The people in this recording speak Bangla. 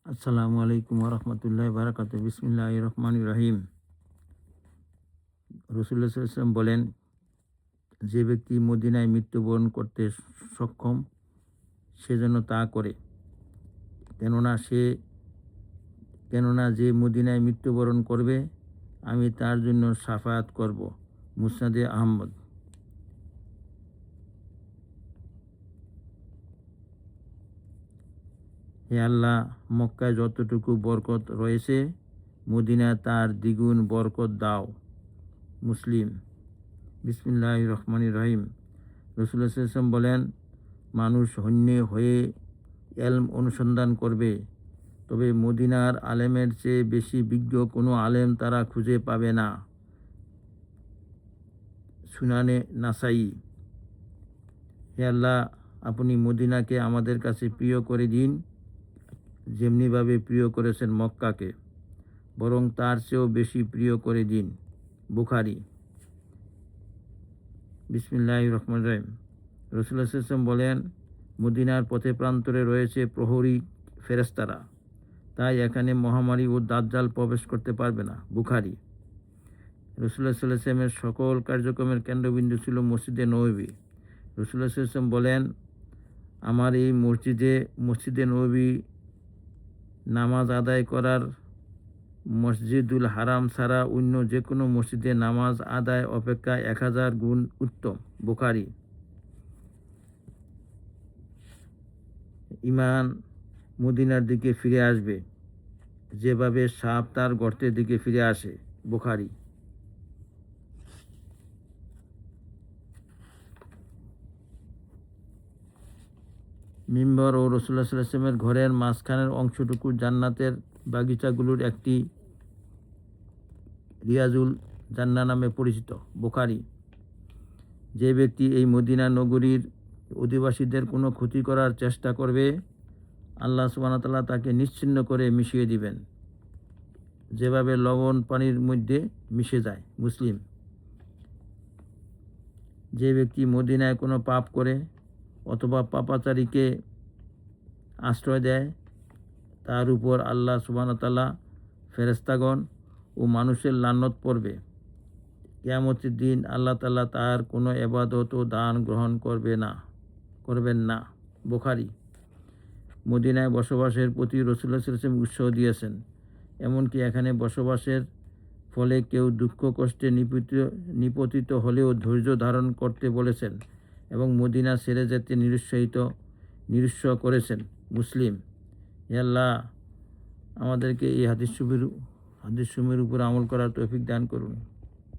আসসালামু আলাইকুম রহমতুল্লাহ বারাকাতু। বিসমিল্লাহ রহমান রহিম। রসুল্লাহ সাল্লাম বলেন, যে ব্যক্তি মদিনায় মৃত্যুবরণ করতে সক্ষম সে যেন তা করে, কেননা যে মদিনায় মৃত্যুবরণ করবে আমি তার জন্য শাফায়াত করব। মুসনাদে আহমদ। হে আল্লাহ, মক্কায় যতটুকু বরকত রয়েছে মদিনায় তার দ্বিগুণ বরকত দাও। মুসলিম। বিসমিল্লাহ রহমান রহিম। রসুল্লাহ সাল্লাম বলেন, মানুষ হন্যে হয়ে এলম অনুসন্ধান করবে, তবে মদিনার আলেমের চেয়ে বেশি বিজ্ঞ কোনো আলেম তারা খুঁজে পাবে না। সুনানে নাসাই। হে আল্লাহ, আপনি মদিনাকে আমাদের কাছে প্রিয় করে দিন, যেমনিভাবে প্রিয় করেছেন মক্কাকে, বরং তার চেয়েও বেশি প্রিয় করে দিন। বুখারী। বিসমিল্লাহ রহমান রহিম। রসুল্লাহ সাল্লাম বলেন, মদিনার পথে প্রান্তরে রয়েছে প্রহরী ফেরেশতারা, তাই এখানে মহামারী ও দাজ্জাল প্রবেশ করতে পারবে না। বুখারী। রসুল্লাহ সাল্লাল্লাহু আলাইহি ওয়াসাল্লামের সকল কার্যক্রমের কেন্দ্রবিন্দু ছিল মসজিদে নববী। রসুল্লাহ সাল্লাল্লাহু আলাইহি ওয়াসাল্লাম বলেন, আমার এই মসজিদে নববী নামাজ আদায় করার মসজিদুল হারাম ছাড়া অন্য যে কোনো মসজিদে নামাজ আদায় অপেক্ষা 1000 গুণ উত্তম। বুখারী। ঈমান মদিনার দিকে ফিরে আসবে যেভাবে সাপ তার গর্তের দিকে ফিরে আসে। বুখারী। মিম্বর ও রাসূলুল্লাহ সাল্লাল্লাহু আলাইহি ওয়াসাল্লামের ঘরের মাঝখানের অংশটুকু জান্নাতের বাগিচাগুলোর একটি রিয়াজুল জান্নাহ নামে পরিচিত। বুখারী। যে ব্যক্তি এই মদিনা নগরীর অধিবাসীদের কোনো ক্ষতি করার চেষ্টা করবে আল্লাহ সুবহানাহু ওয়া তাআলা তাকে নিশ্চিহ্ন করে মিশিয়ে দিবেন, যেভাবে লবণ পানির মধ্যে মিশে যায়। মুসলিম। যে ব্যক্তি মদিনায় কোনো পাপ করে অথবা পাপাচারীকে আশ্রয় দেয় তার উপর আল্লাহ সুবহানাহু ওয়া তাআলা, ফেরেশতাগণ ও মানুষের লানত পড়বে। কিয়ামতের দিন আল্লাহ তাআলা তার কোনো ইবাদত ও দান গ্রহণ করবেন না। বুখারী। মদিনায় বসবাসের প্রতি রাসূলুল্লাহ সাল্লাল্লাহু আলাইহি ওয়াসাল্লাম উৎসাহ দিয়েছেন, এমনকি এখানে বসবাসের ফলে কেউ দুঃখ কষ্টে নিপতিত হলেও ধৈর্য ধারণ করতে বলেছেন এবং মদিনা ছেড়ে যেতে নিরুৎসাহ করেছেন। মুসলিম। হে আল্লাহ, আমাদেরকে এই হাদিস সমূহের উপর আমল করার তৌফিক দান করুন।